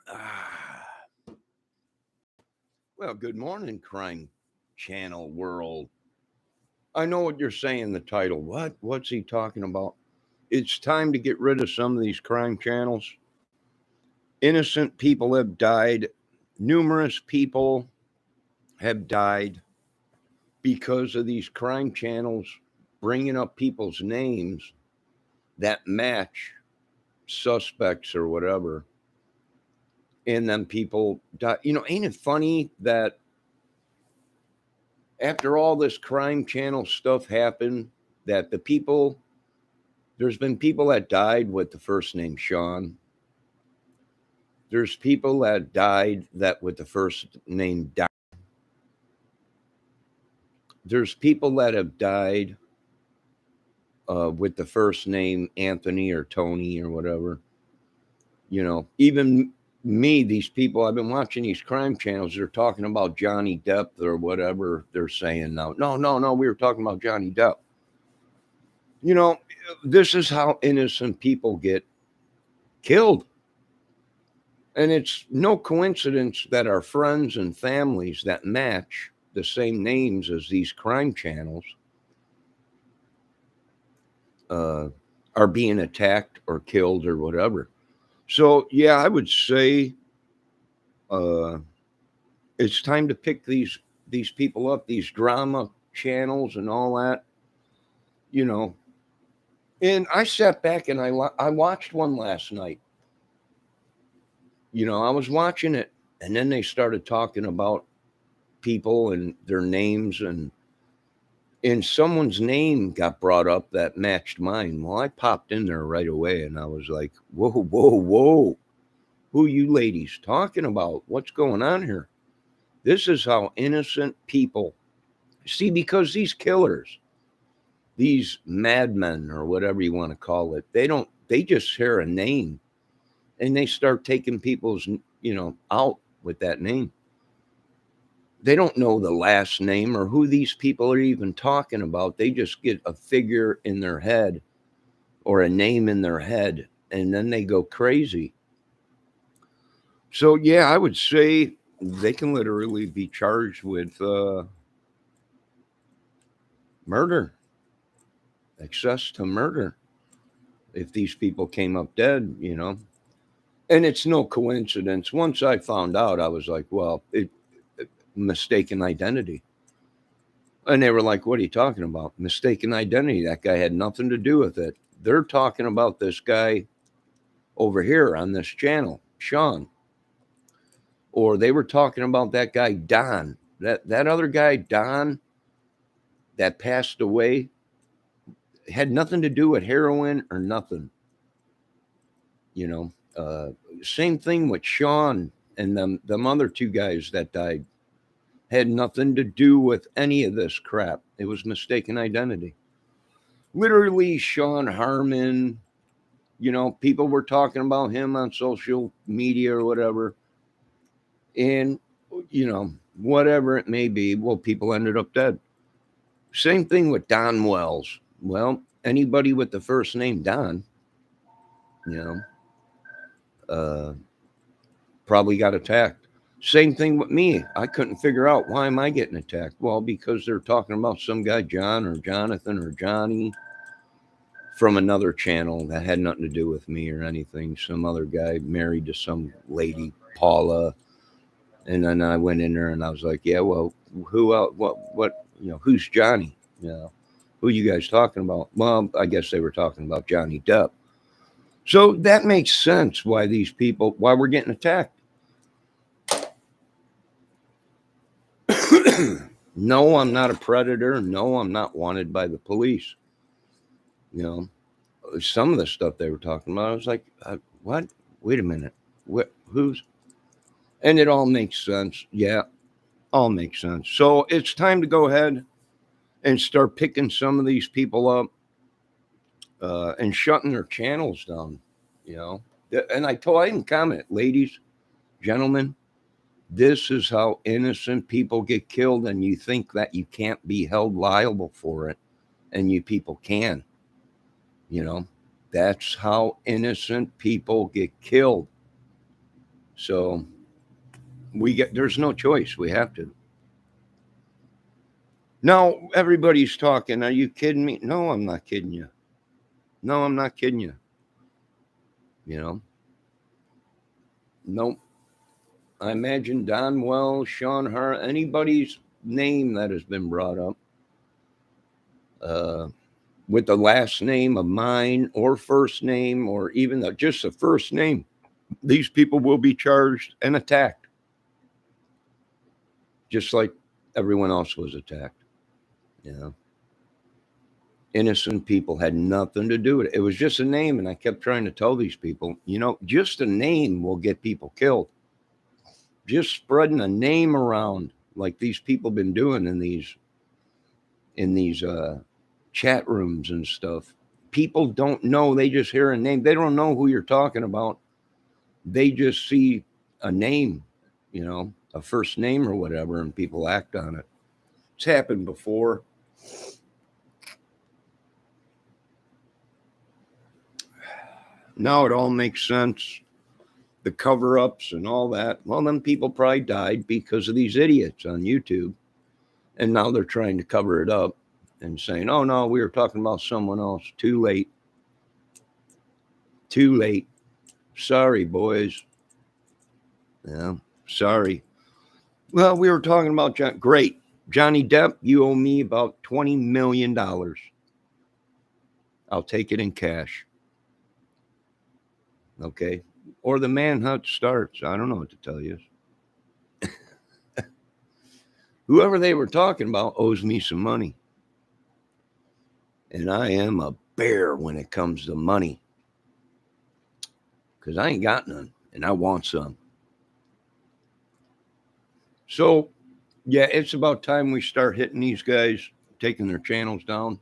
Ah, well, good morning, Crime Channel world. I know what you're saying, the title. What? What's he talking about? It's time to get rid of some of these crime channels. Innocent people have died. Numerous people have died because of these crime channels bringing up people's names that match suspects or whatever. And then people die. Ain't it funny that after all this crime channel stuff happened, that there's been people that died with the first name Sean. There's people that died that with the first name Don. There's people that have died with the first name Anthony or Tony or whatever. Even me, these people, I've been watching these crime channels. They're talking about Johnny Depp or whatever they're saying now. No, no, no. We were talking about Johnny Depp. You know, this is how innocent people get killed. And it's no coincidence that our friends and families that match the same names as these crime channels uh, are being attacked or killed or whatever. So, yeah, I would say uh, it's time to pick these people up, these drama channels and all that, you know. And I sat back and I watched one last night. I was watching it, and then they started talking about people and their names, and someone's name got brought up that matched mine. Well, I popped in there right away, and I was like, whoa, whoa, whoa. Who you ladies talking about? What's going on here? This is how innocent people see, because these killers, these madmen or whatever you want to call it, they just hear a name and they start taking people's, out with that name. They don't know the last name or who these people are even talking about. They just get a figure in their head or a name in their head, and then they go crazy. So, yeah, I would say they can literally be charged with murder, access to murder, if these people came up dead. And it's no coincidence. Once I found out, I was like, well, mistaken identity. And they were like, what are you talking about? Mistaken identity. That guy had nothing to do with it. They're talking about this guy over here on this channel, Sean. Or they were talking about that guy, Don. That other guy, Don, that passed away, had nothing to do with heroin or nothing. You know, uh, Same thing with Sean and them other two guys that died. Had nothing to do with any of this crap. It was mistaken identity. Literally, Sean Harmon, people were talking about him on social media or whatever. And, whatever it may be, well, people ended up dead. Same thing with Don Wells. Well, anybody with the first name Don, you know, uh, probably got attacked. Same thing with me. I couldn't figure out, why am I getting attacked? Well, because they're talking about some guy, John or Jonathan or Johnny, from another channel that had nothing to do with me or anything. Some other guy married to some lady, Paula. And then I went in there and I was like, yeah, well, who else? What, who's Johnny? Who you guys talking about? Well, I guess they were talking about Johnny Depp. So that makes sense why we're getting attacked. No, I'm not a predator. No, I'm not wanted by the police. You know, some of the stuff they were talking about, I was like, what? Wait a minute. Who's? And it all makes sense. Yeah, all makes sense. So it's time to go ahead and start picking some of these people up and shutting their channels down. You know, and I didn't comment, ladies, gentlemen. This is how innocent people get killed, and you think that you can't be held liable for it, and you people can. You know, that's how innocent people get killed. So there's no choice. We have to. Now everybody's talking. Are you kidding me? No, I'm not kidding you. No, I'm not kidding you. You know, nope. I imagine Don Wells, Sean Hart, anybody's name that has been brought up uh, with the last name of mine or first name or even just the first name, these people will be charged and attacked, just like everyone else was attacked. You know, innocent people had nothing to do with it. It was just a name, and I kept trying to tell these people, just a name will get people killed. Just spreading a name around like these people been doing in these chat rooms and stuff. People don't know. They just hear a name. They don't know who you're talking about. They just see a name, a first name or whatever, and people act on it. It's happened before. Now it all makes sense. The cover ups and all that. Well, then people probably died because of these idiots on YouTube. And now they're trying to cover it up and saying, oh, no, we were talking about someone else. Too late. Too late. Sorry, boys. Yeah, sorry. Well, we were talking about Great. Johnny Depp, you owe me about $20 million. I'll take it in cash. Okay. Or the manhunt starts. I don't know what to tell you. Whoever they were talking about owes me some money. And I am a bear when it comes to money. Because I ain't got none. And I want some. So, yeah, it's about time we start hitting these guys, taking their channels down.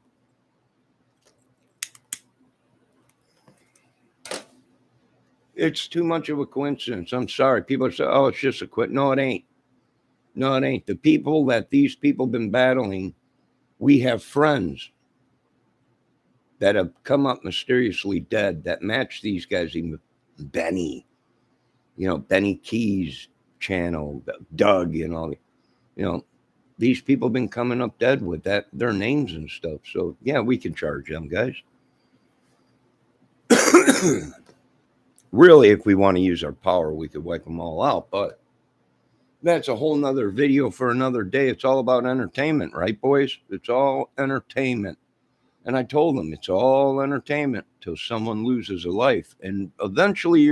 It's too much of a coincidence. I'm sorry. People say, oh, it's just a quit. No, it ain't. No, it ain't. The people that these people been battling, we have friends that have come up mysteriously dead that match these guys. Even Benny, Benny Keys channel, Doug, these people been coming up dead with their names and stuff. So yeah, we can charge them guys. Really, if we want to use our power, we could wipe them all out, but that's a whole nother video for another day. It's all about entertainment, right, boys? It's all entertainment. And I told them it's all entertainment till someone loses a life. And eventually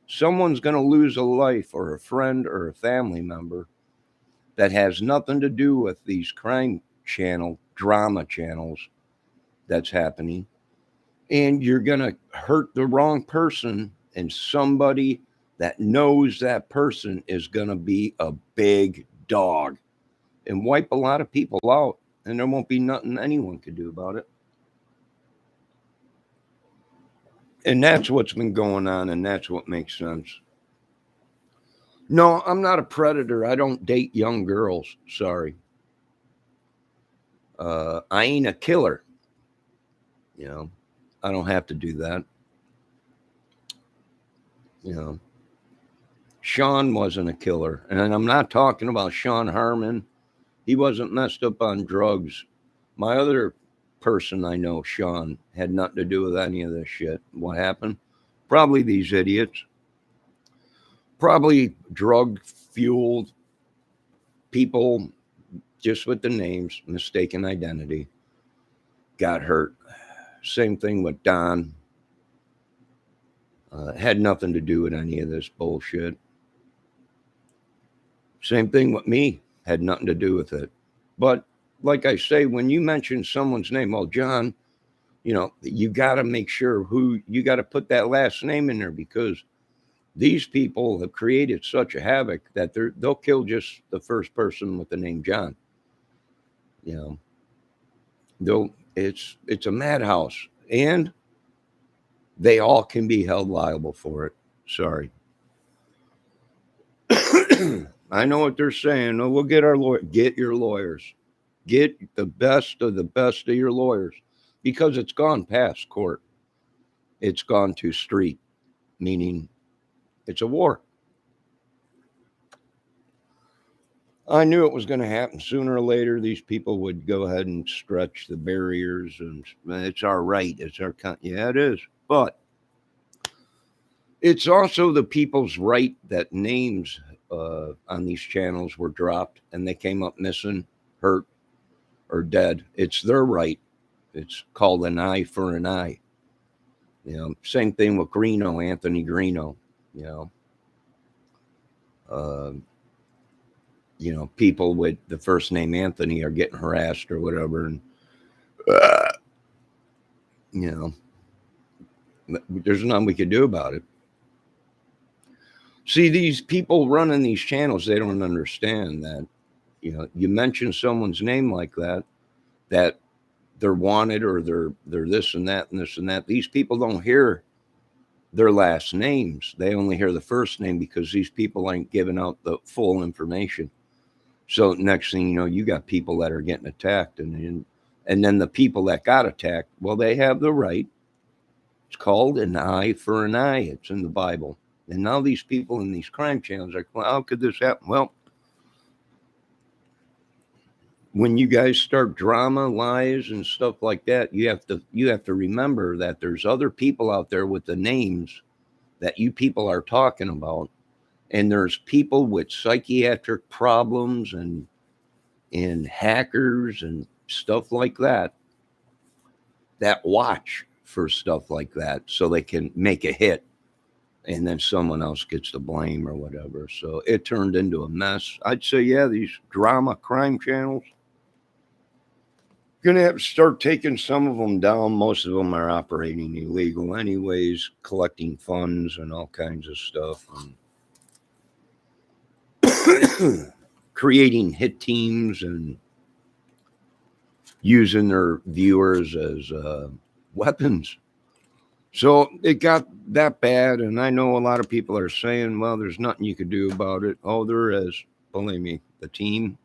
someone's going to lose a life or a friend or a family member that has nothing to do with these crime drama channels that's happening. And you're going to hurt the wrong person, and somebody that knows that person is going to be a big dog and wipe a lot of people out, and there won't be nothing anyone could do about it. And that's what's been going on, and that's what makes sense. No, I'm not a predator. I don't date young girls. Sorry. I ain't a killer. I don't have to do that. Sean wasn't a killer. And I'm not talking about Sean Harmon. He wasn't messed up on drugs. My other person I know, Sean, had nothing to do with any of this shit. What happened? Probably these idiots. Probably drug-fueled people just with the names, mistaken identity, got hurt. Same thing with Don. Had nothing to do with any of this bullshit. Same thing with me. Had nothing to do with it. But like I say, when you mention someone's name, well, John, you got to make sure you got to put that last name in there, because these people have created such a havoc that they'll kill just the first person with the name John. It's a madhouse, and they all can be held liable for it. Sorry. I know what they're saying. Oh, we'll get our lawyer. Get your lawyers. Get the best of your lawyers, because it's gone past court. It's gone to street, meaning it's a war. I knew it was going to happen sooner or later. These people would go ahead and stretch the barriers, and it's our right. It's our yeah, it is. But it's also the people's right that names on these channels were dropped and they came up missing, hurt, or dead. It's their right. It's called an eye for an eye. You know, same thing with Greeno, Anthony Greeno. You know, people with the first name Anthony are getting harassed or whatever, and you know, there's nothing we can do about it. See, these people running these channels, they don't understand that, you know, you mention someone's name like that they're wanted or they're this and that and this and that. These people don't hear their last names. They only hear the first name because these people ain't giving out the full information. So next thing you know, you got people that are getting attacked, and then the people that got attacked, well, they have the right. It's called an eye for an eye. It's in the Bible. And now these people in these crime channels are, well, how could this happen? Well, when you guys start drama, lies, and stuff like that, you have to remember that there's other people out there with the names that you people are talking about, and there's people with psychiatric problems and hackers and stuff like that watch for stuff like that so they can make a hit, and then someone else gets the blame or whatever. So it turned into a mess. I'd say, yeah, these drama crime channels, gonna have to start taking some of them down. Most of them are operating illegal anyways, collecting funds and all kinds of stuff, and creating hit teams and using their viewers as weapons. So it got that bad, and I know a lot of people are saying, well, there's nothing you could do about it. Oh, there is. Believe me, the team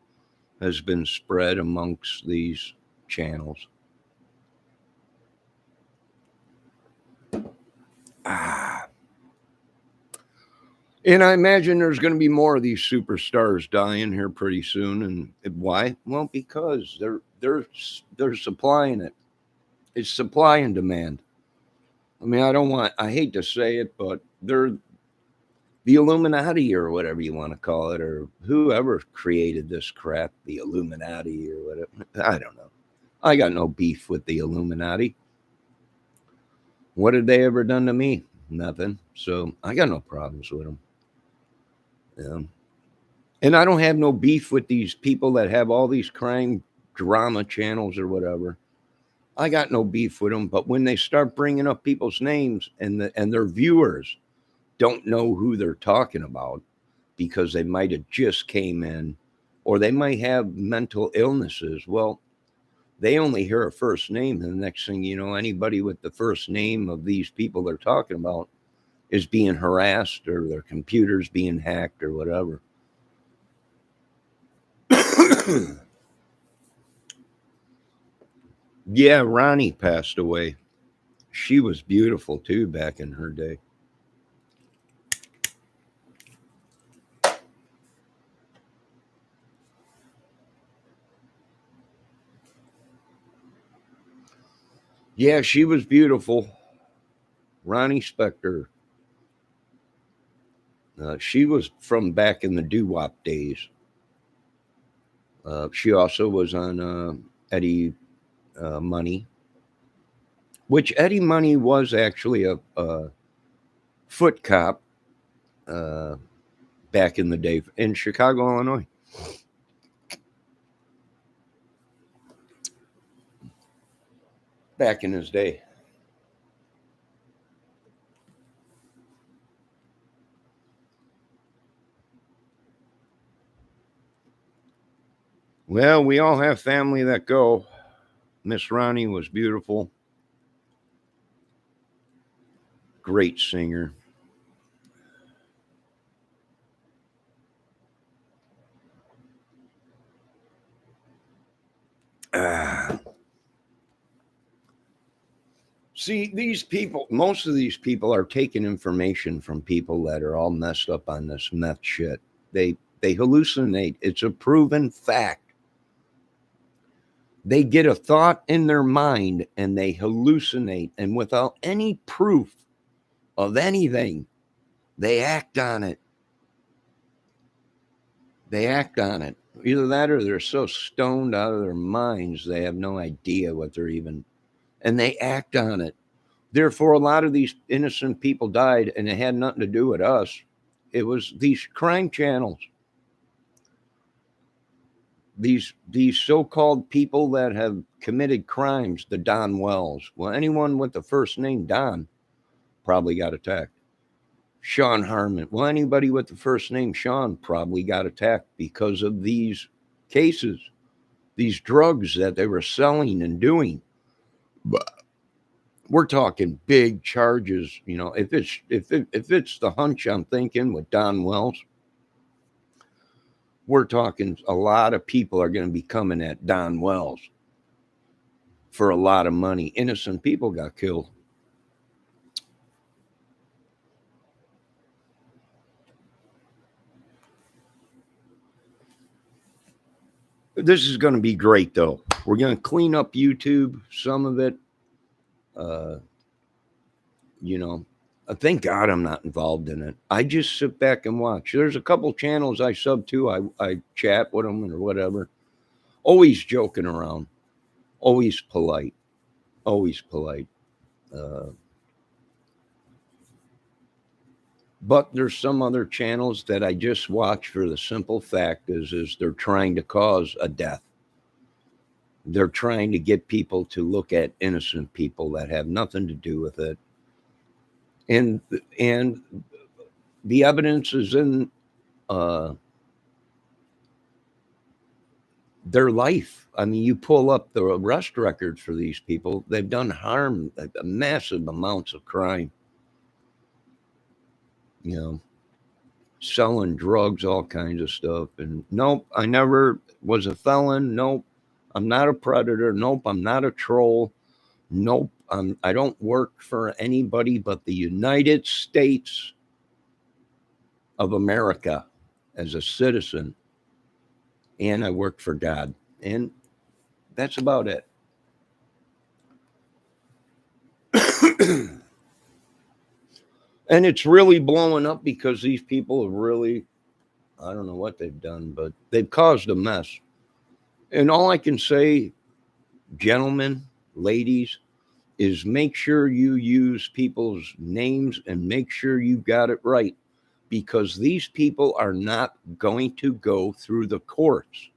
has been spread amongst these channels. And I imagine there's going to be more of these superstars dying here pretty soon. And why? Well, because they're supplying it. It's supply and demand. I mean, I hate to say it, but they're the Illuminati or whatever you want to call it, or whoever created this crap, the Illuminati or whatever. I don't know. I got no beef with the Illuminati. What have they ever done to me? Nothing. So I got no problems with them. Yeah. And I don't have no beef with these people that have all these crime drama channels or whatever. I got no beef with them. But when they start bringing up people's names and their viewers don't know who they're talking about because they might have just came in, or they might have mental illnesses. Well, they only hear a first name, and the next thing you know, anybody with the first name of these people they're talking about is being harassed, or their computer's being hacked or whatever. Yeah, Ronnie passed away. She was beautiful too back in her day. Yeah, she was beautiful. Ronnie Spector. She was from back in the doo-wop days. She also was on Eddie Money, which Eddie Money was actually a foot cop back in the day in Chicago, Illinois. Back in his day. Well, we all have family that go. Miss Ronnie was beautiful. Great singer. See, these people, most of these people are taking information from people that are all messed up on this meth shit. They They hallucinate. It's a proven fact. They get a thought in their mind and they hallucinate. And without any proof of anything, they act on it. They act on it. Either that or they're so stoned out of their minds, they have no idea what they're even, and they act on it. Therefore, a lot of these innocent people died, and it had nothing to do with us. It was these crime channels. These so-called people that have committed crimes, the Don Wells. Well, anyone with the first name Don probably got attacked. Sean Harmon. Well, anybody with the first name Sean probably got attacked because of these cases, these drugs that they were selling and doing. But we're talking big charges, you know. If it's the hunch I'm thinking with Don Wells, we're talking a lot of people are going to be coming at Don Wells for a lot of money. Innocent people got killed. This is going to be great, though. We're going to clean up YouTube, some of it. You know, thank God I'm not involved in it. I just sit back and watch. There's a couple channels I sub to. I chat with them or whatever. Always joking around. Always polite. Always polite. But there's some other channels that I just watch for the simple fact is they're trying to cause a death. They're trying to get people to look at innocent people that have nothing to do with it. And the evidence is in their life. I mean, you pull up the arrest records for these people. They've done harm, massive amounts of crime. You know, selling drugs, all kinds of stuff. And nope, I never was a felon. Nope, I'm not a predator. Nope, I'm not a troll. Nope, I don't work for anybody but the United States of America as a citizen. And I work for God. And that's about it. And it's really blowing up because these people have really, I don't know what they've done, but they've caused a mess. And all I can say, gentlemen, ladies, is make sure you use people's names and make sure you got it right, because these people are not going to go through the courts.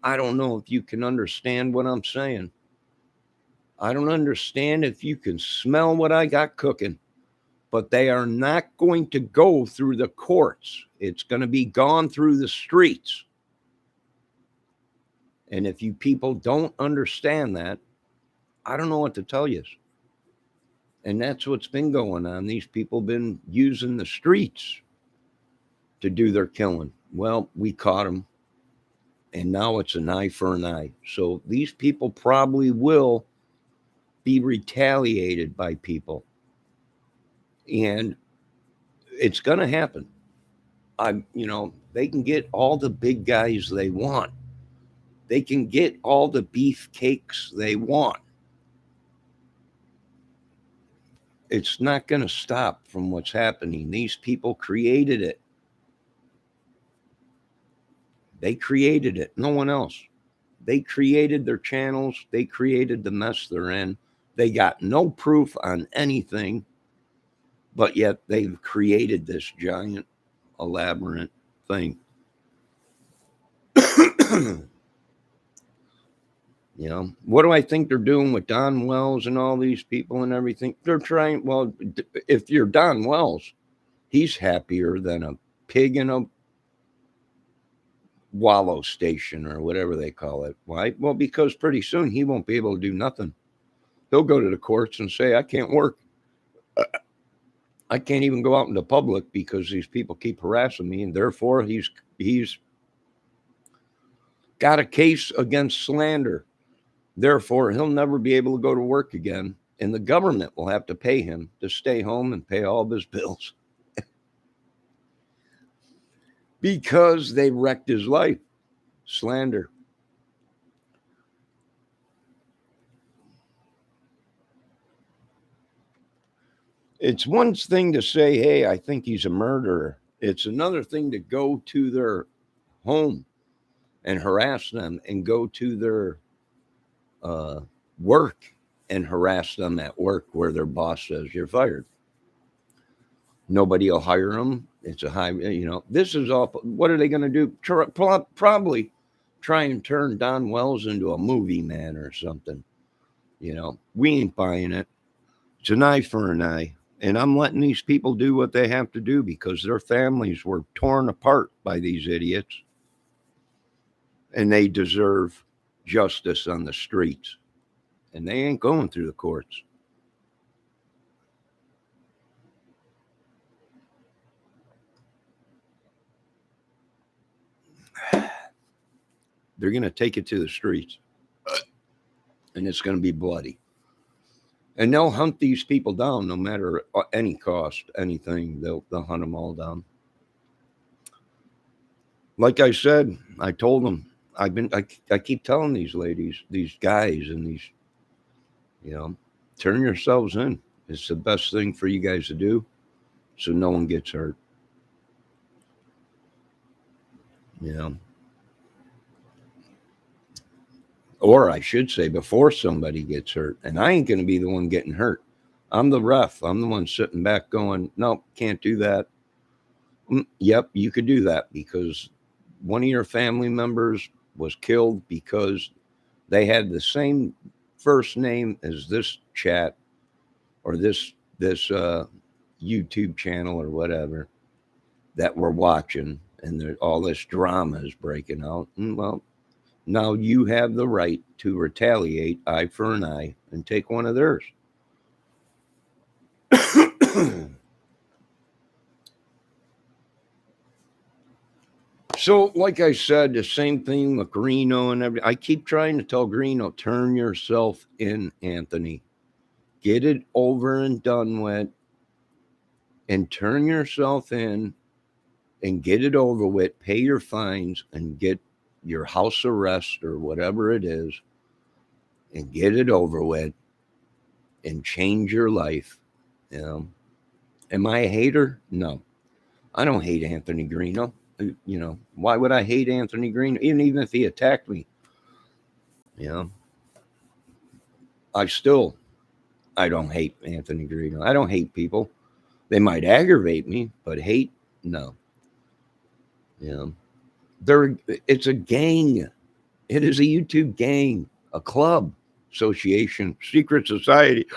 I don't know if you can understand what I'm saying. I don't understand if you can smell what I got cooking, but they are not going to go through the courts. It's going to be gone through the streets. And if you people don't understand that, I don't know what to tell you. And that's what's been going on. These people been using the streets to do their killing. Well, we caught them. And now it's an eye for an eye. So these people probably will be retaliated by people. And it's going to happen. They can get all the big guys they want. They can get all the beefcakes they want. It's not going to stop from what's happening. These people created it. They created it. No one else. They created their channels. They created the mess they're in. They got no proof on anything, but yet they've created this giant, elaborate thing. You know, what do I think they're doing with Don Wells and all these people and everything? They're trying, well, if you're Don Wells, he's happier than a pig in a wallow station or whatever they call it. Why? Well, because pretty soon he won't be able to do nothing. He'll go to the courts and say, I can't work. I can't even go out in the public because these people keep harassing me. And therefore he's got a case against slander. Therefore, he'll never be able to go to work again. And the government will have to pay him to stay home and pay all of his bills. because they wrecked his life. Slander. It's one thing to say, hey, I think he's a murderer. It's another thing to go to their home and harass them, and go to their work and harass them at work where their boss says you're fired. Nobody will hire them. It's a high, this is all. What are they going to do? Probably try and turn Don Wells into a movie man or something. We ain't buying it. It's an eye for an eye. And I'm letting these people do what they have to do because their families were torn apart by these idiots. And they deserve justice on the streets. And they ain't going through the courts. They're going to take it to the streets. And it's going to be bloody. And they'll hunt these people down no matter any cost, anything. They'll hunt them all down. Like I said, I told them, I keep telling these ladies, these guys, and these, turn yourselves in. It's the best thing for you guys to do so no one gets hurt. Or I should say, before somebody gets hurt. And I ain't going to be the one getting hurt. I'm the ref. I'm the one sitting back going, no, can't do that. Yep, you could do that because one of your family members was killed because they had the same first name as this chat or this YouTube channel or whatever that we're watching, and all this drama is breaking out. And well, now you have the right to retaliate, eye for an eye, and take one of theirs. So, like I said, the same thing with Greeno and everything. I keep trying to tell Greeno, turn yourself in, Anthony. Get it over and done with, and turn yourself in and get it over with. Pay your fines and get your house arrest or whatever it is, and get it over with and change your life. Am I a hater? No, I don't hate Anthony Greeno. Why would I hate Anthony Greeno? Even if he attacked me, I don't hate Anthony Greeno. I don't hate people. They might aggravate me, but hate, no. It's a gang. It is a YouTube gang, a club, association, secret society.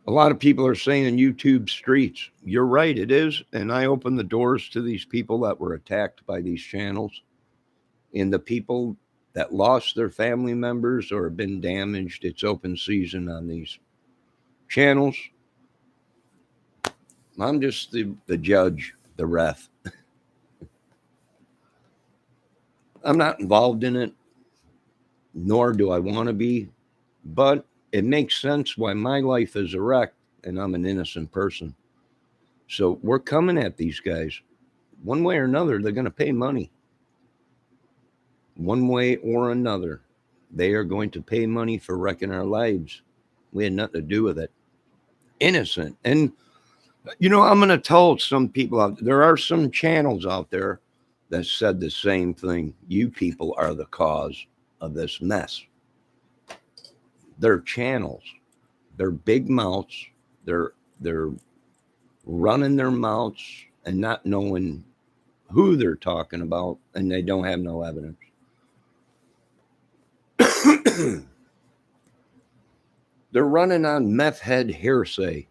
A lot of people are saying in YouTube streets. You're right, it is. And I opened the doors to these people that were attacked by these channels, and the people that lost their family members or have been damaged. It's open season on these channels. I'm just the judge, the ref. I'm not involved in it, nor do I want to be, but it makes sense why my life is a wreck and I'm an innocent person. So we're coming at these guys. One way or another, they're going to pay money. One way or another, they are going to pay money for wrecking our lives. We had nothing to do with it. Innocent. And, I'm going to tell some people out there are some channels out there that said the same thing. You people are the cause of this mess. They're channels. They're big mouths. They're running their mouths and not knowing who they're talking about, and they don't have no evidence. They're running on meth head hearsay,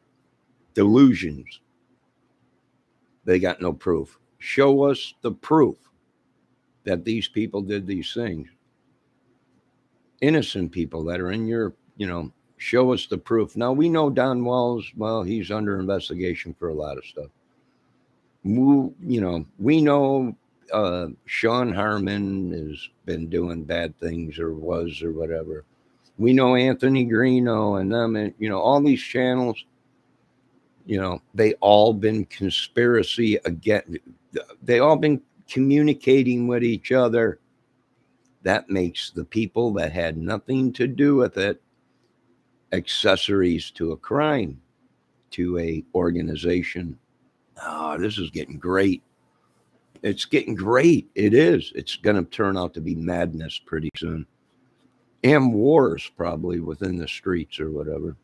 delusions. They got no proof. Show us the proof that these people did these things. Innocent people that are in your, show us the proof. Now, we know Don Wells, well, he's under investigation for a lot of stuff. We know Sean Harmon has been doing bad things or was or whatever. We know Anthony Greeno and them, and all these channels. You know, they all been conspiracy again. They all been communicating with each other. That makes the people that had nothing to do with it accessories to a crime, to a organization. Oh, this is getting great. It's getting great. It is. It's going to turn out to be madness pretty soon. And wars probably within the streets or whatever.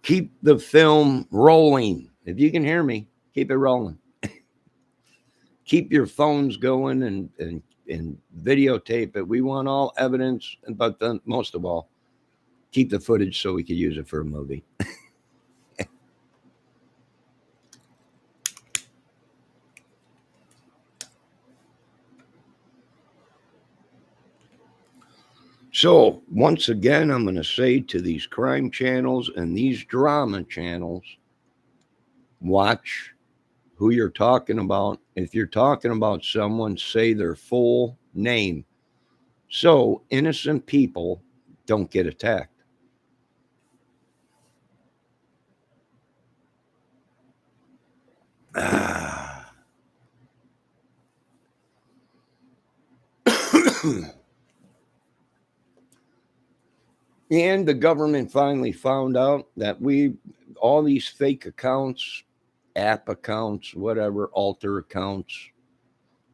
Keep the film rolling. If you can hear me, keep it rolling. Keep your phones going and videotape it. We want all evidence, but then most of all, keep the footage so we could use it for a movie. So, once again, I'm going to say to these crime channels and these drama channels, watch who you're talking about. If you're talking about someone, say their full name. So, innocent people don't get attacked. And the government finally found out that all these fake accounts, app accounts, whatever, alter accounts,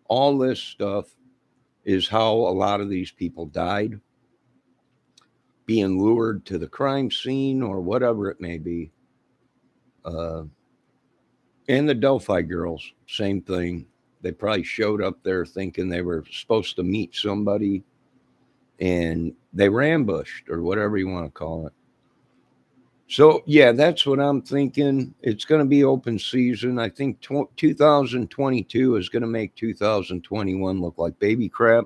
all this stuff is how a lot of these people died, being lured to the crime scene or whatever it may be. And the Delphi girls, same thing. They probably showed up there thinking they were supposed to meet somebody and they were ambushed or whatever you want to call it. So, yeah, that's what I'm thinking. It's going to be open season. I think 2022 is going to make 2021 look like baby crap.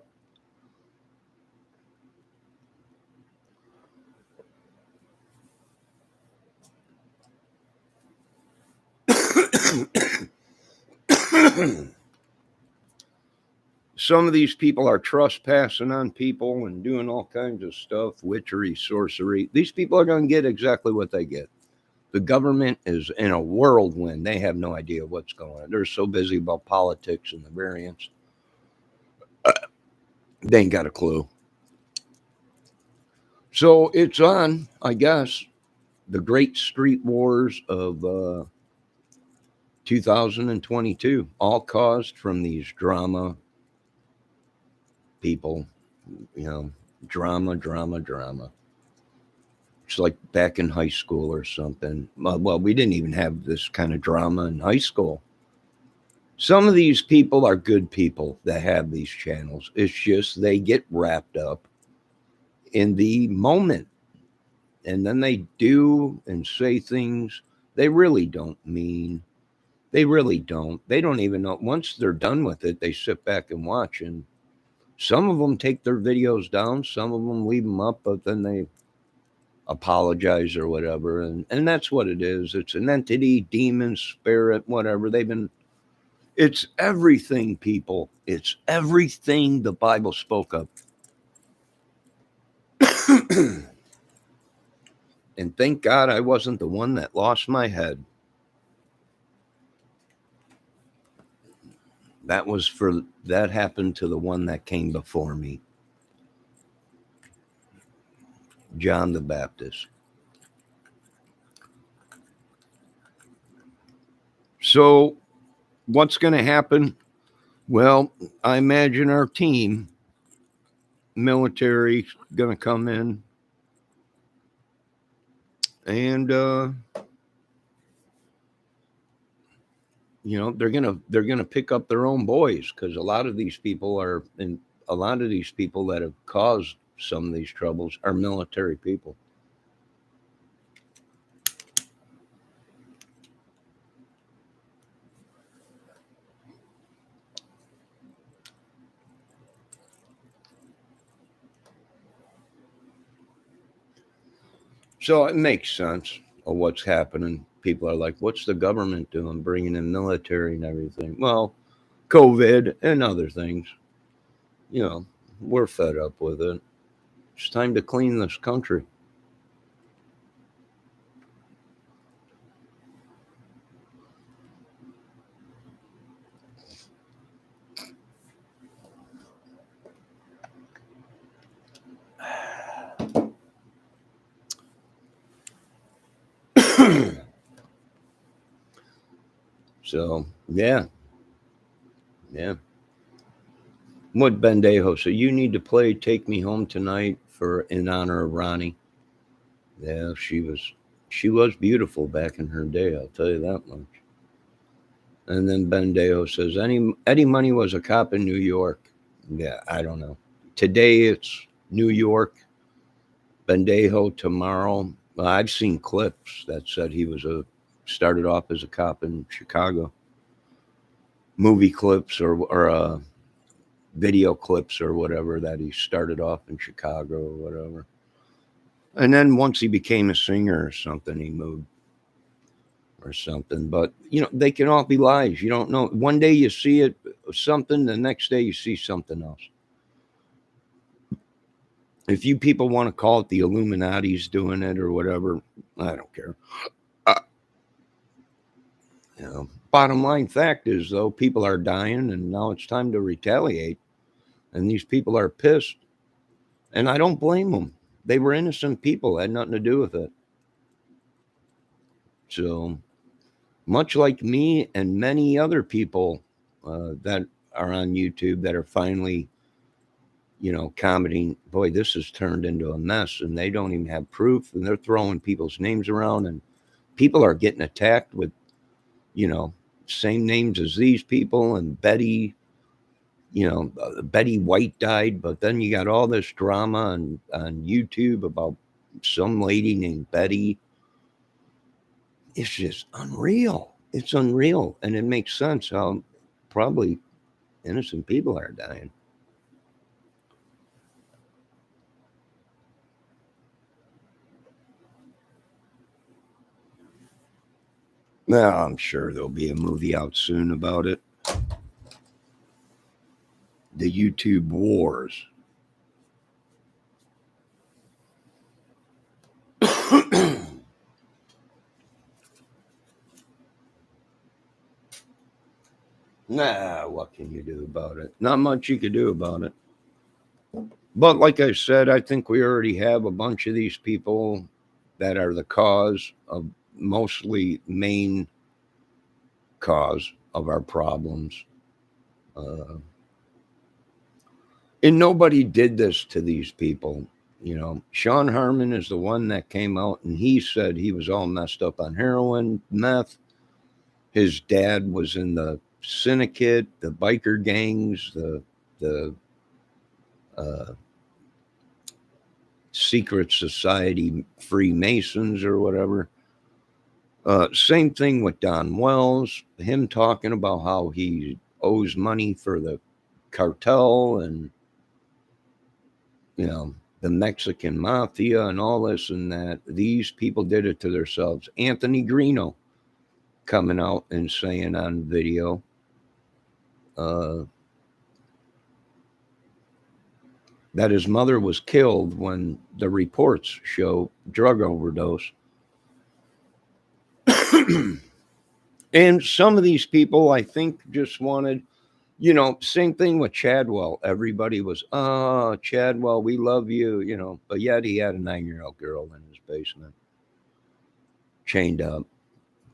Some of these people are trespassing on people and doing all kinds of stuff, witchery, sorcery. These people are going to get exactly what they get. The government is in a whirlwind. They have no idea what's going on. They're so busy about politics and the variants. They ain't got a clue. So it's on, I guess, the great street wars of 2022, all caused from these drama people, drama. It's like back in high school or something. Well, we didn't even have this kind of drama in high school. Some of these people are good people that have these channels. It's just they get wrapped up in the moment and then they do and say things they really don't mean. They really don't. They don't even know. Once they're done with it, they sit back and watch. And some of them take their videos down, some of them leave them up, but then they apologize or whatever. And that's what it is. It's an entity, demon, spirit, whatever. It's everything, people. It's everything the Bible spoke of. And thank God I wasn't the one that lost my head. That happened to the one that came before me, John the Baptist. So what's going to happen? Well, I imagine our team, military, going to come in and they're gonna pick up their own boys, because a lot of these people that have caused some of these troubles are military people. So it makes sense of what's happening. People are like, what's the government doing, bringing in military and everything? Well, COVID and other things. We're fed up with it. It's time to clean this country. So, yeah. What Bendejo? So you need to play "Take Me Home Tonight" in honor of Ronnie. Yeah, she was beautiful back in her day. I'll tell you that much. And then Bendejo says, Eddie Money was a cop in New York. Yeah, I don't know. Today it's New York. Bendejo tomorrow. Well, I've seen clips that said he started off as a cop in Chicago. Movie clips or video clips or whatever that he started off in Chicago or whatever. And then once he became a singer or something, he moved or something. But they can all be lies. You don't know. One day you see it something, the next day you see something else. If you people want to call it the Illuminati's doing it or whatever, I don't care. Bottom line fact is, though, people are dying, and now it's time to retaliate. And these people are pissed, and I don't blame them. They were innocent people; had nothing to do with it. So, much like me and many other people that are on YouTube that are finally, commenting, boy, this has turned into a mess, and they don't even have proof, and they're throwing people's names around, and people are getting attacked with, same names as these people, and Betty White died, but then you got all this drama on YouTube about some lady named Betty. It's just unreal. It's unreal. And it makes sense how probably innocent people are dying. Well, I'm sure there'll be a movie out soon about it. The YouTube Wars. Nah, what can you do about it? Not much you could do about it. But like I said, I think we already have a bunch of these people that are the cause of mostly main cause of our problems. And nobody did this to these people. Sean Harmon is the one that came out and he said he was all messed up on heroin, meth. His dad was in the syndicate, the biker gangs, the secret society Freemasons or whatever. Same thing with Don Wells, him talking about how he owes money for the cartel and, the Mexican mafia and all this and that. These people did it to themselves. Anthony Greeno coming out and saying on video, that his mother was killed when the reports show drug overdose. And some of these people, I think, just wanted, same thing with Chadwell. Everybody was, oh, Chadwell, we love you, but yet he had a 9-year-old girl in his basement, chained up.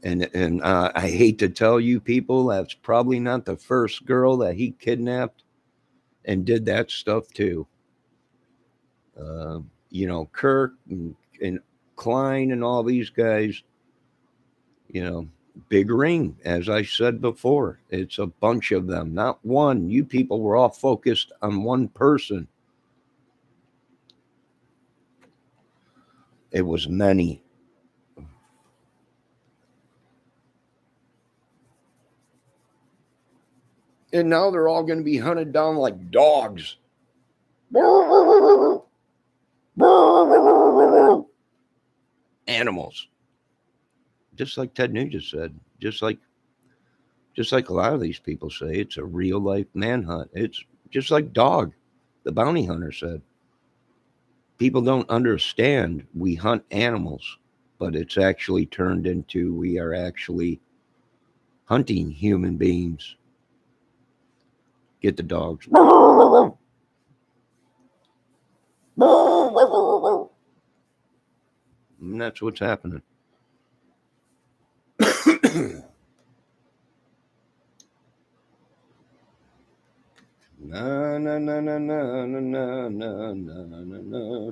And I hate to tell you people, that's probably not the first girl that he kidnapped and did that stuff too. Kirk and Klein and all these guys, big ring, as I said before. It's a bunch of them, not one. You people were all focused on one person. It was many. And now they're all going to be hunted down like dogs. Animals. Just like Ted Nugent said, just like a lot of these people say, it's a real life manhunt. It's just like Dog, the bounty hunter, said. People don't understand we hunt animals, but it's actually turned into we are actually hunting human beings. Get the dogs. And that's what's happening. Na na na na na na na na na na.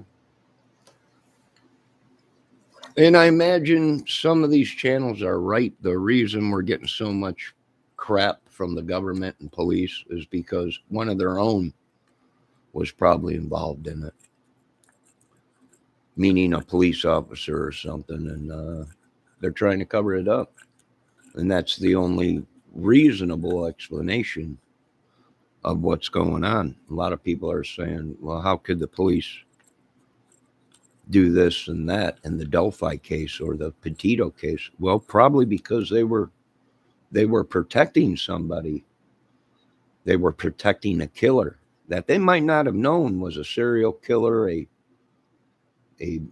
And I imagine some of these channels are right. The reason we're getting so much crap from the government and police is because one of their own was probably involved in it, meaning a police officer or something, and they're trying to cover it up. And that's the only reasonable explanation of what's going on. A lot of people are saying, well, how could the police do this and that in the Delphi case or the Petito case? Well, probably because they were protecting somebody. They were protecting a killer that they might not have known was a serial killer, a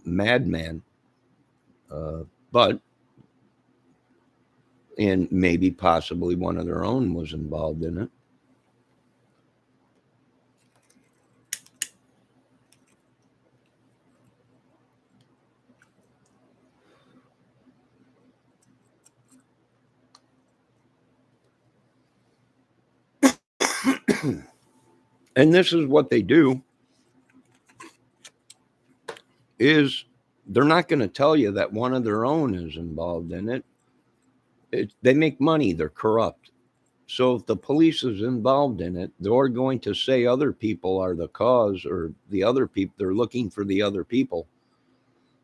madman, but and maybe possibly one of their own was involved in it. And this is what they do, is they're not going to tell you that one of their own is involved in it. They make money. They're corrupt. So if the police is involved in it, they're going to say other people are the cause, or the other people, they're looking for the other people.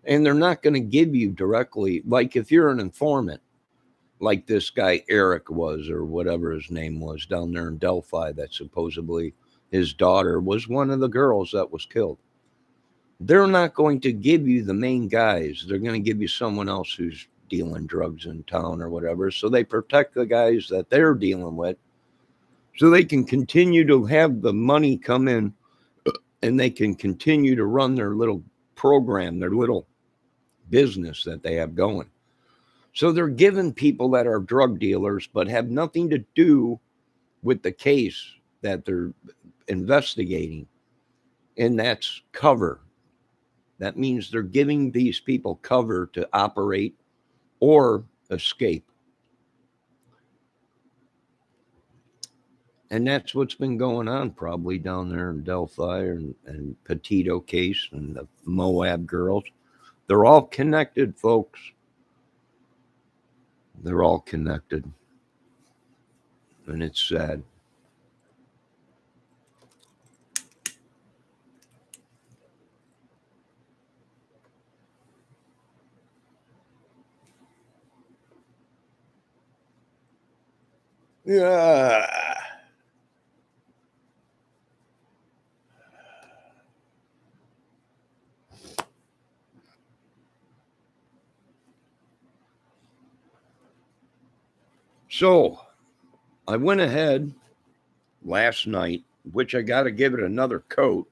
And they're not going to give you directly, like if you're an informant, like this guy Eric was, or whatever his name was down there in Delphi, that supposedly his daughter was one of the girls that was killed. They're not going to give you the main guys. They're going to give you someone else who's dealing drugs in town or whatever. So they protect the guys that they're dealing with so they can continue to have the money come in, and they can continue to run their little program, their little business that they have going. So they're giving people that are drug dealers but have nothing to do with the case that they're investigating, and that's cover. That means they're giving these people cover to operate or escape. And that's what's been going on probably down there in Delphi and Petito case and the Moab girls. They're all connected, folks. They're all connected. And it's sad. Yeah. So I went ahead last night, which I got to give it another coat.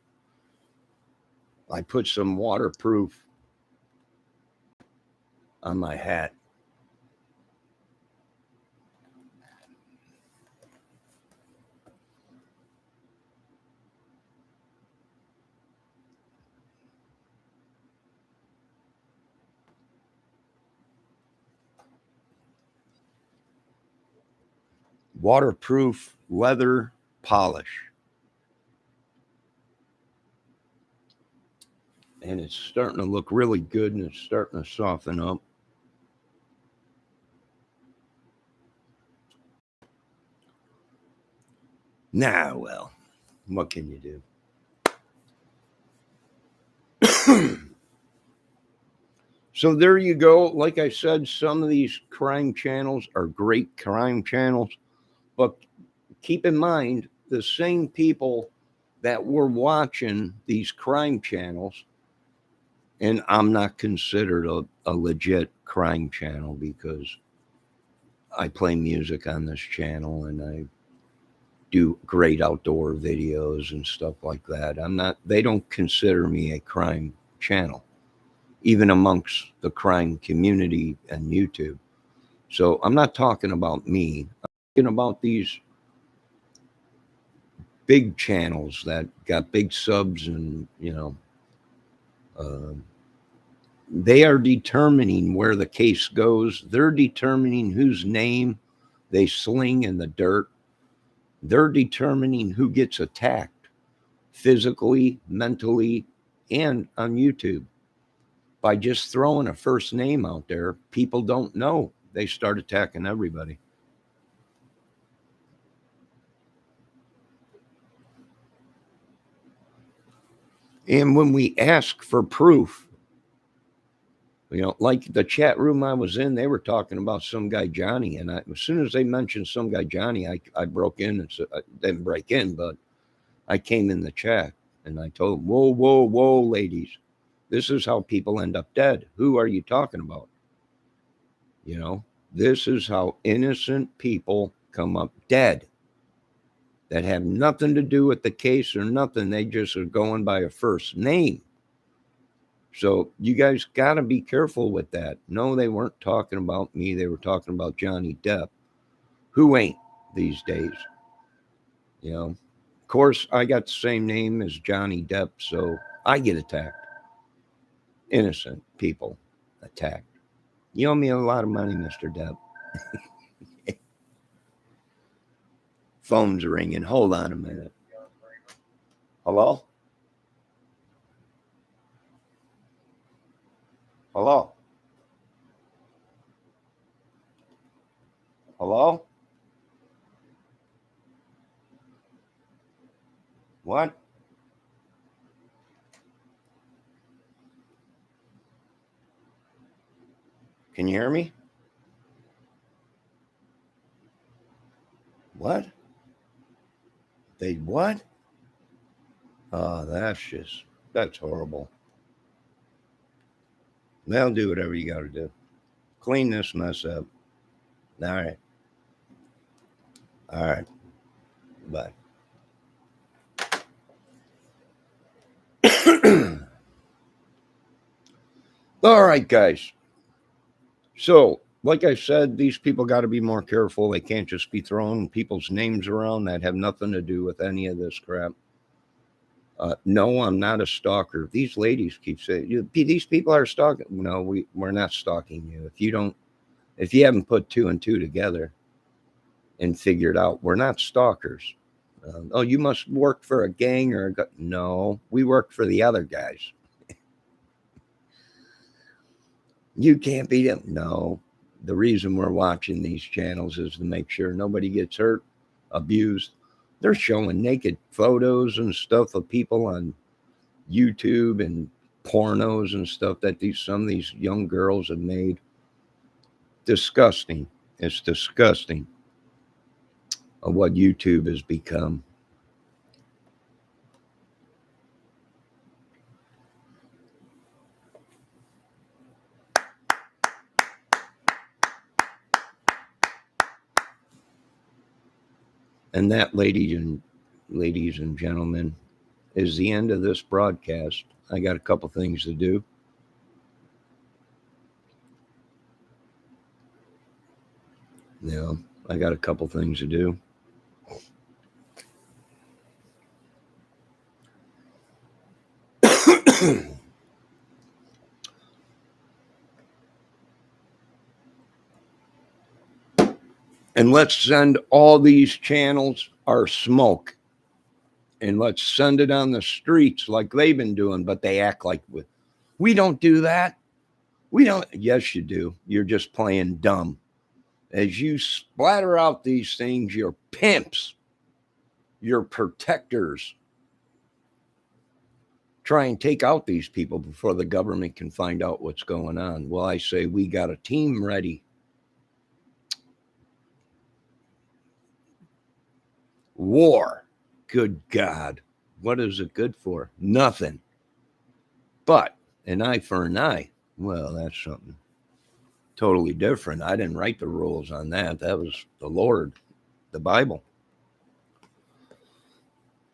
I put some waterproof on my hat. Waterproof leather polish. And it's starting to look really good, and it's starting to soften up. Nah, well, what can you do? So there you go. Like I said, some of these crime channels are great crime channels, but keep in mind the same people that were watching these crime channels, and I'm not considered a legit crime channel because I play music on this channel and I do great outdoor videos and stuff like that. They don't consider me a crime channel, even amongst the crime community and YouTube. So I'm not talking about me. I'm talking about these big channels that got big subs and, um, They are determining where the case goes. They're determining whose name they sling in the dirt. They're determining who gets attacked physically, mentally, and on YouTube. By just throwing a first name out there, people don't know. They start attacking everybody. And when we ask for proof, like the chat room I was in, they were talking about some guy, Johnny. And as soon as they mentioned some guy, Johnny, I broke in and I didn't break in, but I came in the chat and I told them, whoa, whoa, whoa, ladies, this is how people end up dead. Who are you talking about? This is how innocent people come up dead that have nothing to do with the case or nothing. They just are going by a first name. So you guys got to be careful with that. No, they weren't talking about me. They were talking about Johnny Depp, who ain't these days. Of course, I got the same name as Johnny Depp, so I get attacked. Innocent people attacked. You owe me a lot of money, Mr. Depp. Phone's ringing. Hold on a minute. Hello? Hello? Hello? What? Can you hear me? What? They what? Oh, that's horrible. They'll do whatever you got to do. Clean this mess up. All right. All right. Bye. All right, guys. So, like I said, these people got to be more careful. They can't just be throwing people's names around that have nothing to do with any of this crap. No, I'm not a stalker. These ladies keep saying these people are stalking. No, we're not stalking you. If you haven't put two and two together and figured out, we're not stalkers. Oh, you must work for a gang or no, we work for the other guys. You can't beat them. No, the reason we're watching these channels is to make sure nobody gets hurt, abused. They're showing naked photos and stuff of people on YouTube and pornos and stuff that some of these young girls have made. Disgusting. It's disgusting of what YouTube has become. And that, ladies and gentlemen, is the end of this broadcast. I got a couple things to do. I got a couple things to do. And let's send all these channels our smoke. And let's send it on the streets like they've been doing, but they act like we don't do that. We don't. Yes, you do. You're just playing dumb. As you splatter out these things, you're pimps. You're protectors. Try and take out these people before the government can find out what's going on. Well, I say we got a team ready. War. Good God. What is it good for? Nothing. But an eye for an eye. Well, that's something totally different. I didn't write the rules on that. That was the Lord, the Bible.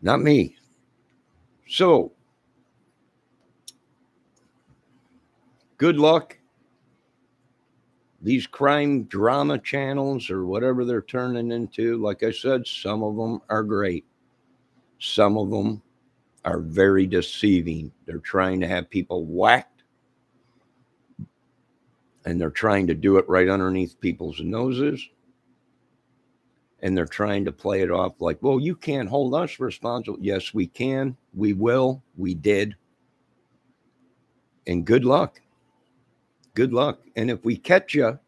Not me. So, good luck. These crime drama channels or whatever they're turning into, like I said, some of them are great. Some of them are very deceiving. They're trying to have people whacked And they're trying to do it right underneath people's noses. And they're trying to play it off like, well, you can't hold us responsible. Yes, we can. We will. We did. And good luck. Good luck. And if we catch you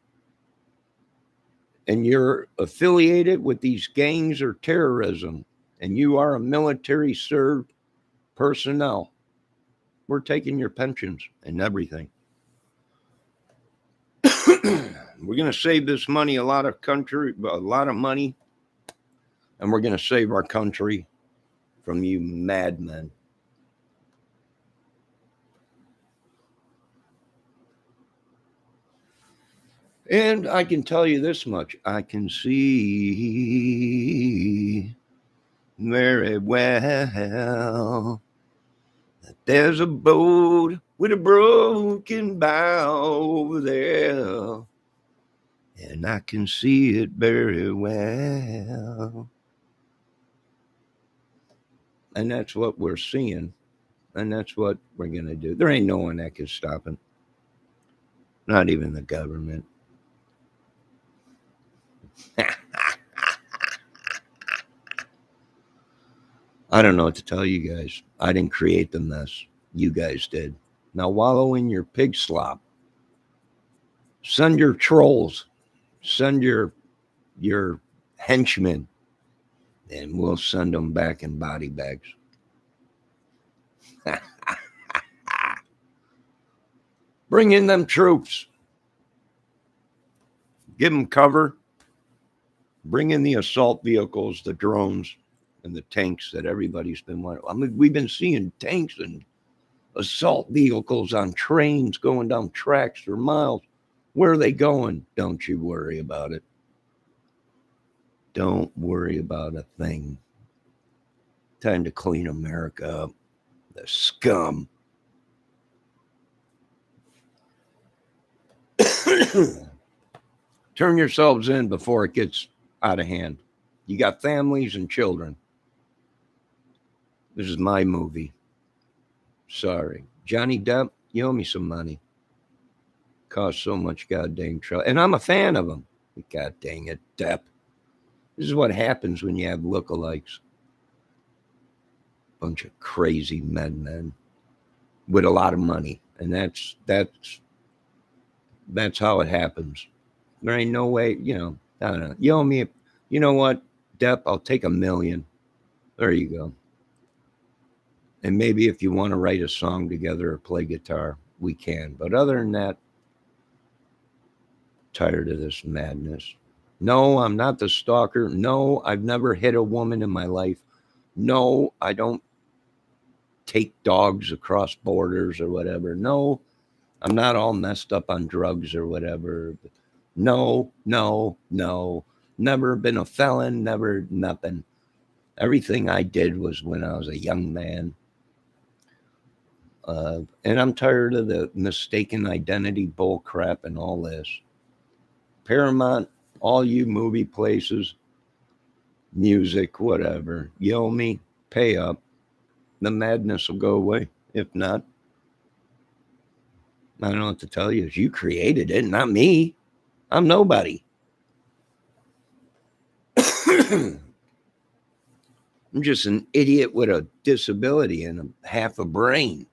and you're affiliated with these gangs or terrorism and you are a military served personnel, we're taking your pensions and everything. We're going to save this money, a lot of money, and we're going to save our country from you madmen. And I can tell you this much. I can see very well that there's a boat with a broken bow over there. And I can see it very well. And that's what we're seeing. And that's what we're going to do. There ain't no one that can stop it. Not even the government. I don't know what to tell you guys. I didn't create the mess. You guys did. Now wallow in your pig slop. Send your trolls. Send your henchmen. And we'll send them back in body bags. Bring in them troops. Give them cover. Bring in the assault vehicles, the drones, and the tanks that everybody's been wanting. I mean, we've been seeing tanks and assault vehicles on trains going down tracks for miles. Where are they going? Don't you worry about it. Don't worry about a thing. Time to clean America up. The scum. Turn yourselves in before it gets out of hand. You got families and children. This is my movie. Sorry. Johnny Depp, you owe me some money. Cost so much goddamn trouble. And I'm a fan of him. God dang it, Depp. This is what happens when you have lookalikes. Bunch of crazy men with a lot of money. And that's how it happens. There ain't no way, I don't know. You owe me, you know what, Depp, I'll take $1 million. There you go. And maybe if you want to write a song together or play guitar, we can. But other than that, tired of this madness. No, I'm not the stalker. No, I've never hit a woman in my life. No, I don't take dogs across borders or whatever. No, I'm not all messed up on drugs or whatever. No. Never been a felon, never nothing. Everything I did was when I was a young man. And I'm tired of the mistaken identity bull crap and all this. Paramount, all you movie places, music, whatever. You owe me, pay up. The madness will go away. If not, I don't know what to tell you. You created it, not me. I'm nobody. I'm just an idiot with a disability and half a brain.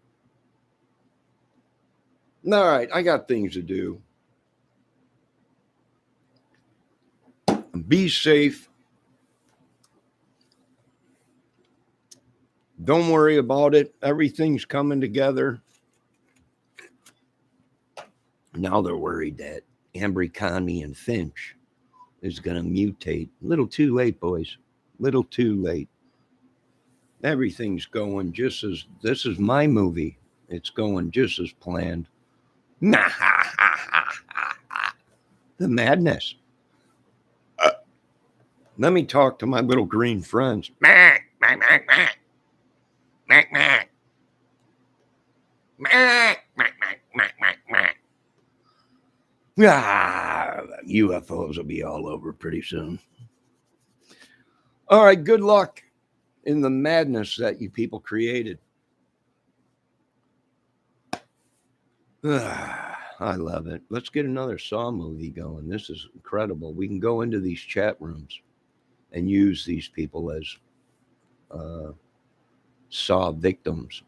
All right, I got things to do. Be safe. Don't worry about it. Everything's coming together. Now they're worried that Abercrombie and Finch is going to mutate. A little too late, boys. Little too late. Everything's going just as, this is my movie. It's going just as planned. The madness. Let me talk to my little green friends. UFOs will be all over pretty soon. All right, good luck in the madness that you people created. I love it. Let's get another Saw movie going. This is incredible. We can go into these chat rooms and use these people as Saw victims.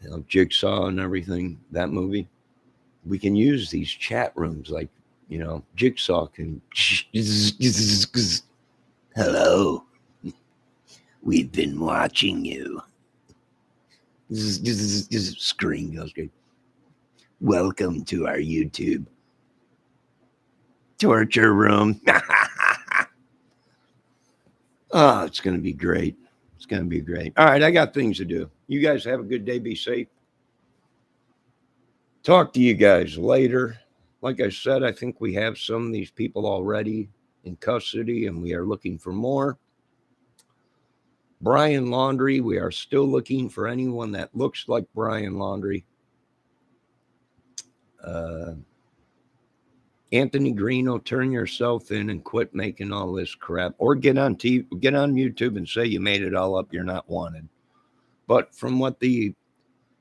You know, Jigsaw and everything, that movie. We can use these chat rooms like, you know, Jigsaw can. Hello. We've been watching you. Screen goes good. Welcome to our YouTube torture room. Oh, it's going to be great. It's going to be great. All right, I got things to do. You guys have a good day. Be safe. Talk to you guys later. Like I said, I think we have some of these people already in custody, and we are looking for more. Brian Laundrie, we are still looking for anyone that looks like Brian Laundrie. Anthony Greeno, turn yourself in and quit making all this crap, or get on TV, get on YouTube and say you made it all up. You're not wanted. But from what the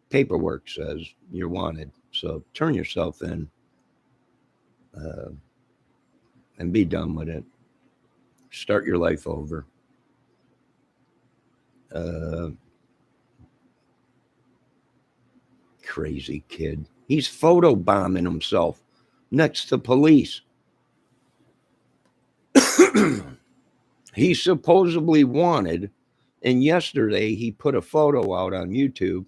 paperwork says, you're wanted. So turn yourself in and be done with it. Start your life over. Crazy kid. He's photobombing himself next to police. He's supposedly wanted, and yesterday he put a photo out on YouTube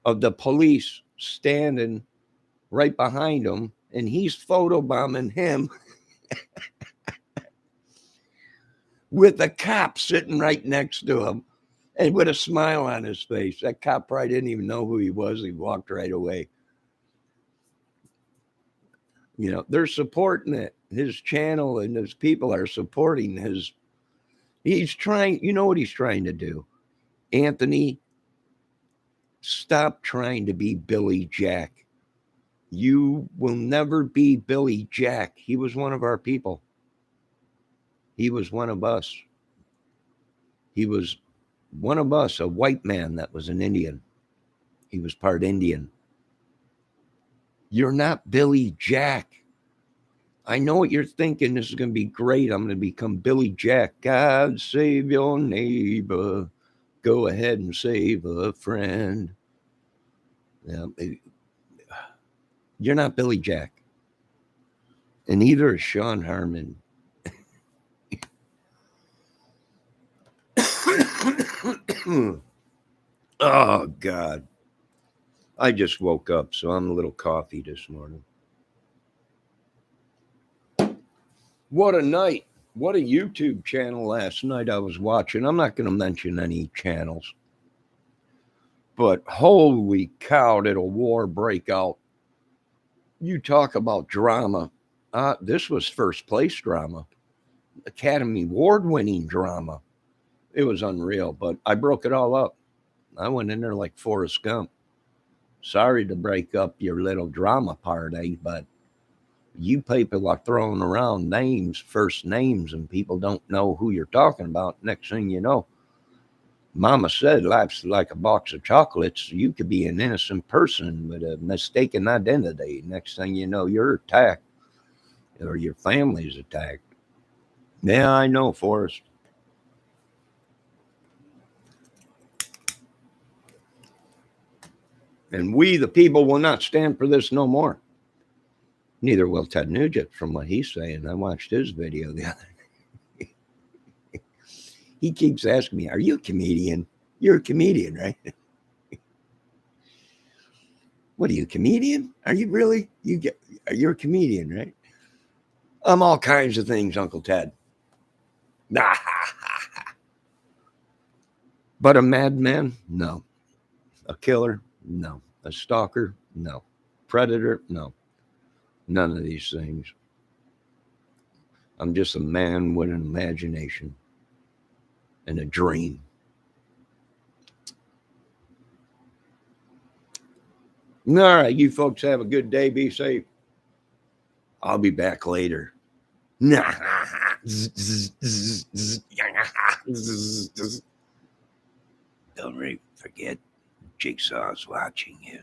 of the police standing right behind him, and he's photobombing him with a cop sitting right next to him and with a smile on his face. That cop probably didn't even know who he was. He walked right away. You know, they're supporting it. His channel and his people are supporting his. He's trying, you know what he's trying to do? Anthony, stop trying to be Billy Jack. You will never be Billy Jack. He was one of our people. He was one of us. He was one of us, a white man that was an Indian. He was part Indian. You're not Billy Jack. I know what you're thinking. This is going to be great. I'm going to become Billy Jack. God save your neighbor. Go ahead and save a friend. Yeah, you're not Billy Jack. And neither is Sean Harmon. Oh, God. I just woke up, so I'm a little coffee this morning. What a night. What a YouTube channel last night I was watching. I'm not going to mention any channels. But holy cow, did a war break out. You talk about drama. This was first place drama. Academy Award-winning drama. It was unreal, but I broke it all up. I went in there like Forrest Gump. Sorry to break up your little drama party, but you people are throwing around names, first names, and people don't know who you're talking about. Next thing you know, Mama said life's like a box of chocolates. You could be an innocent person with a mistaken identity. Next thing you know, you're attacked or your family's attacked. Yeah, I know, Forrest. And we, the people, will not stand for this no more. Neither will Ted Nugent, from what he's saying. I watched his video the other day. He keeps asking me, are you a comedian? You're a comedian, right? What are you, a comedian? Are you really? You're a comedian, right? I'm all kinds of things, Uncle Ted. But a madman? No. A killer? No. A stalker? No. Predator? No. None of these things. I'm just a man with an imagination and a dream. All right, you folks have a good day. Be safe. I'll be back later. Don't forget, Jigsaw's watching you.